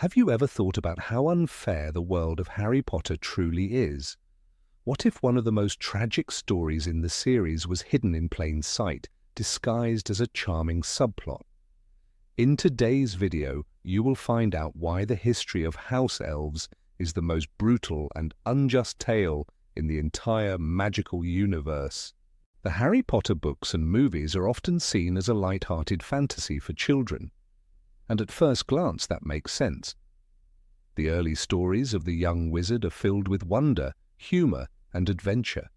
Have you ever thought about how unfair the world of Harry Potter truly is? What if one of the most tragic stories in the series was hidden in plain sight, disguised as a charming subplot? In today's video, you will find out why the history of House Elves is the most brutal and unjust tale in the entire magical universe. The Harry Potter books and movies are often seen as a light-hearted fantasy for children, and at first glance that makes sense. The early stories of the young wizard are filled with wonder, humor, and adventure.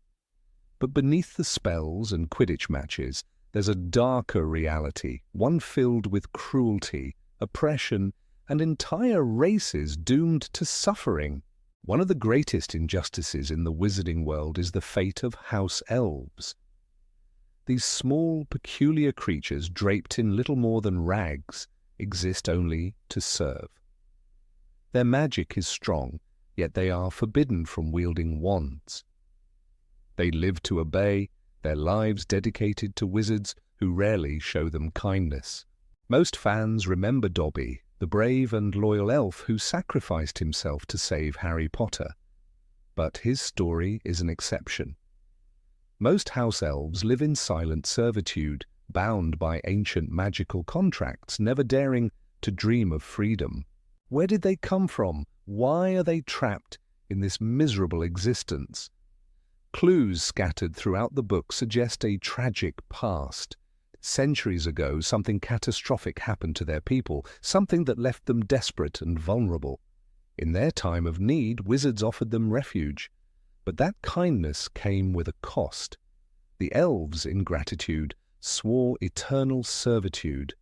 But beneath the spells and Quidditch matches, there's a darker reality, one filled with cruelty, oppression, and entire races doomed to suffering. One of the greatest injustices in the wizarding world is the fate of House Elves. These small, peculiar creatures draped in little more than rags exist only to serve. Their magic is strong, yet they are forbidden from wielding wands. They live to obey, their lives dedicated to wizards who rarely show them kindness. Most fans remember Dobby, the brave and loyal elf who sacrificed himself to save Harry Potter. But his story is an exception. Most house elves live in silent servitude, bound by ancient magical contracts, never daring to dream of freedom. Where did they come from? Why are they trapped in this miserable existence? Clues scattered throughout the book suggest a tragic past. Centuries ago, something catastrophic happened to their people, something that left them desperate and vulnerable. In their time of need, wizards offered them refuge. But that kindness came with a cost. The elves, in gratitude, swore eternal servitude.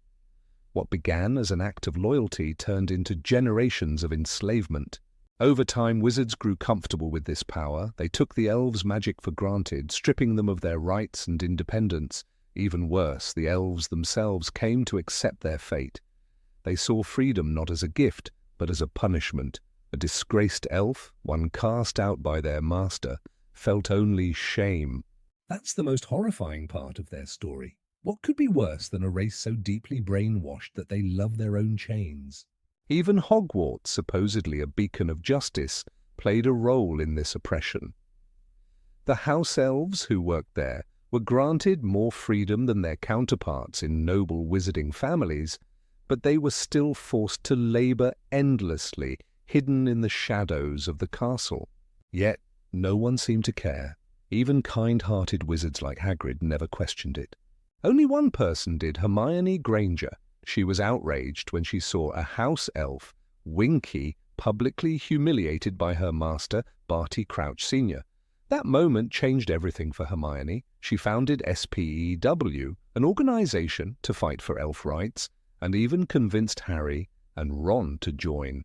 What began as an act of loyalty turned into generations of enslavement. Over time, wizards grew comfortable with this power. They took the elves' magic for granted, stripping them of their rights and independence. Even worse, the elves themselves came to accept their fate. They saw freedom not as a gift, but as a punishment. A disgraced elf, one cast out by their master, felt only shame. That's the most horrifying part of their story. What could be worse than a race so deeply brainwashed that they love their own chains? Even Hogwarts, supposedly a beacon of justice, played a role in this oppression. The house elves who worked there were granted more freedom than their counterparts in noble wizarding families, but they were still forced to labor endlessly, hidden in the shadows of the castle. Yet no one seemed to care. Even kind-hearted wizards like Hagrid never questioned it. Only one person did, Hermione Granger. She was outraged when she saw a house elf, Winky, publicly humiliated by her master, Barty Crouch Sr. That moment changed everything for Hermione. She founded SPEW, an organization to fight for elf rights, and even convinced Harry and Ron to join.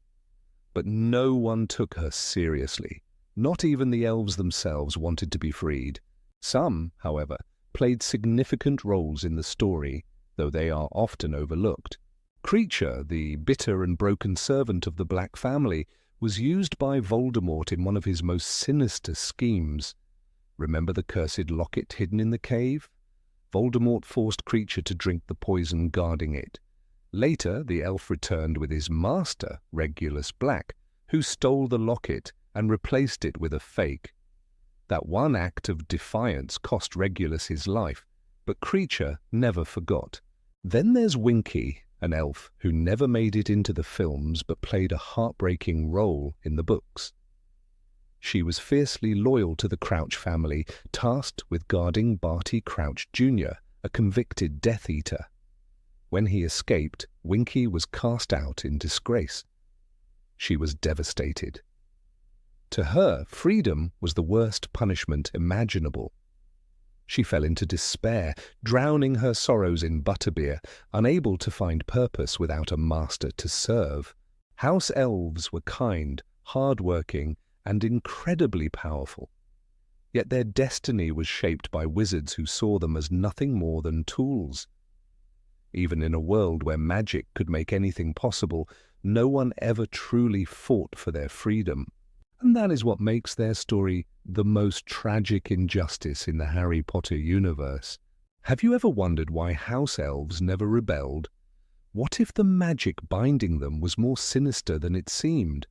But no one took her seriously. Not even the elves themselves wanted to be freed. Some, however, played significant roles in the story, though they are often overlooked. Kreacher, the bitter and broken servant of the Black family, was used by Voldemort in one of his most sinister schemes. Remember the cursed locket hidden in the cave? Voldemort forced Kreacher to drink the poison guarding it. Later, the elf returned with his master, Regulus Black, who stole the locket and replaced it with a fake. That one act of defiance cost Regulus his life, but Kreacher never forgot. Then there's Winky, an elf who never made it into the films but played a heartbreaking role in the books. She was fiercely loyal to the Crouch family, tasked with guarding Barty Crouch Jr., a convicted Death Eater. When he escaped, Winky was cast out in disgrace. She was devastated. To her, freedom was the worst punishment imaginable. She fell into despair, drowning her sorrows in butterbeer, unable to find purpose without a master to serve. House elves were kind, hard-working, and incredibly powerful. Yet their destiny was shaped by wizards who saw them as nothing more than tools. Even in a world where magic could make anything possible, no one ever truly fought for their freedom. And that is what makes their story the most tragic injustice in the Harry Potter universe. Have you ever wondered why house elves never rebelled? What if the magic binding them was more sinister than it seemed?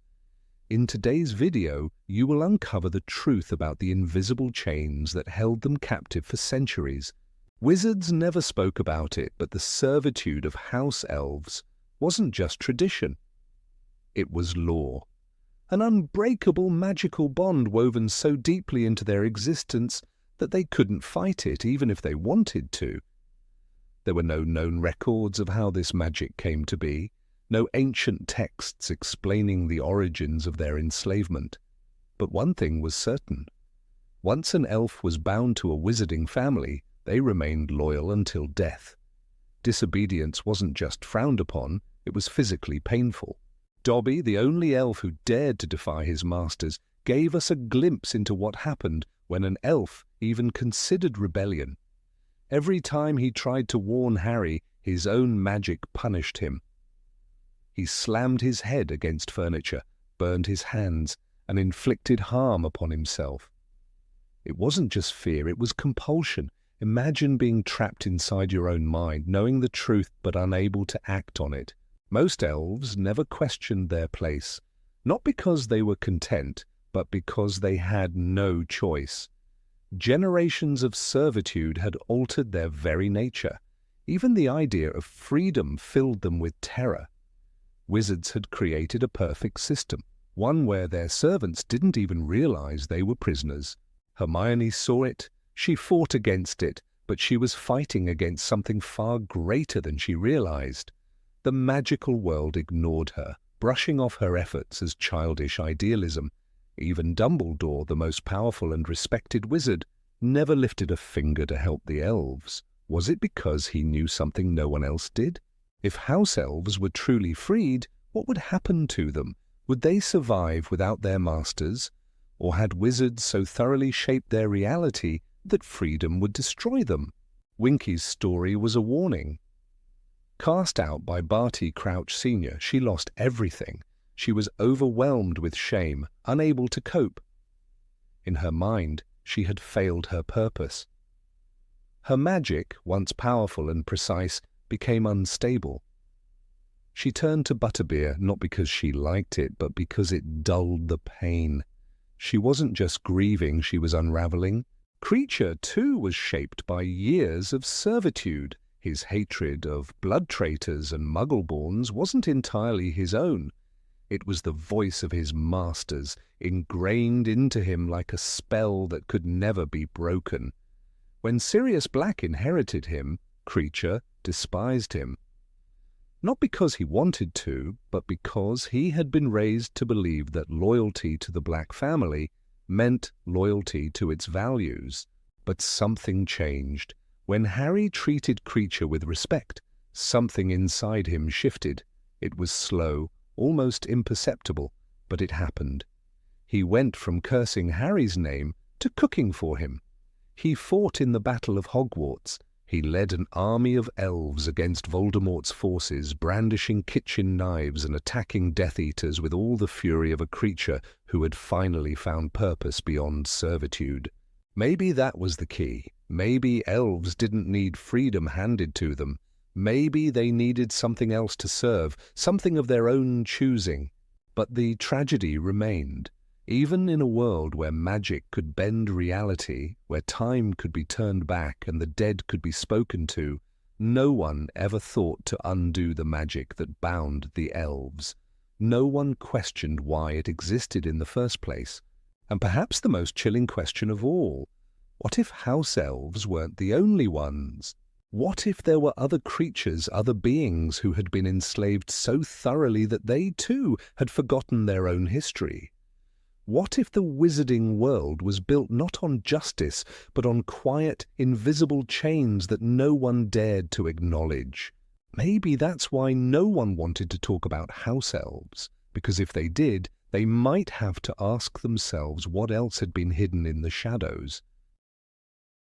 In today's video, you will uncover the truth about the invisible chains that held them captive for centuries. Wizards never spoke about it, but the servitude of house elves wasn't just tradition. It was law. An unbreakable magical bond woven so deeply into their existence that they couldn't fight it even if they wanted to. There were no known records of how this magic came to be, no ancient texts explaining the origins of their enslavement. But one thing was certain. Once an elf was bound to a wizarding family, they remained loyal until death. Disobedience wasn't just frowned upon, it was physically painful. Dobby, the only elf who dared to defy his masters, gave us a glimpse into what happened when an elf even considered rebellion. Every time he tried to warn Harry, his own magic punished him. He slammed his head against furniture, burned his hands, and inflicted harm upon himself. It wasn't just fear, it was compulsion. Imagine being trapped inside your own mind, knowing the truth but unable to act on it. Most elves never questioned their place, not because they were content, but because they had no choice. Generations of servitude had altered their very nature. Even the idea of freedom filled them with terror. Wizards had created a perfect system, one where their servants didn't even realize they were prisoners. Hermione saw it, she fought against it, but she was fighting against something far greater than she realized. The magical world ignored her, brushing off her efforts as childish idealism. Even Dumbledore, the most powerful and respected wizard, never lifted a finger to help the elves. Was it because he knew something no one else did? If house elves were truly freed, what would happen to them? Would they survive without their masters? Or had wizards so thoroughly shaped their reality that freedom would destroy them? Winky's story was a warning. Cast out by Barty Crouch Sr., she lost everything. She was overwhelmed with shame, unable to cope. In her mind, she had failed her purpose. Her magic, once powerful and precise, became unstable. She turned to butterbeer not because she liked it, but because it dulled the pain. She wasn't just grieving, she was unraveling. Kreacher, too, was shaped by years of servitude. His hatred of blood traitors and muggle-borns wasn't entirely his own. It was the voice of his masters, ingrained into him like a spell that could never be broken. When Sirius Black inherited him, Kreacher despised him. Not because he wanted to, but because he had been raised to believe that loyalty to the Black family meant loyalty to its values. But something changed. When Harry treated Kreacher with respect, something inside him shifted. It was slow, almost imperceptible, but it happened. He went from cursing Harry's name to cooking for him. He fought in the Battle of Hogwarts. He led an army of elves against Voldemort's forces, brandishing kitchen knives and attacking Death Eaters with all the fury of a creature who had finally found purpose beyond servitude. Maybe that was the key. Maybe elves didn't need freedom handed to them. Maybe they needed something else to serve, something of their own choosing. But the tragedy remained. Even in a world where magic could bend reality, where time could be turned back and the dead could be spoken to, no one ever thought to undo the magic that bound the elves. No one questioned why it existed in the first place. And perhaps the most chilling question of all, what if house elves weren't the only ones? What if there were other creatures, other beings who had been enslaved so thoroughly that they too had forgotten their own history? What if the wizarding world was built not on justice, but on quiet, invisible chains that no one dared to acknowledge? Maybe that's why no one wanted to talk about house elves, because if they did, they might have to ask themselves what else had been hidden in the shadows.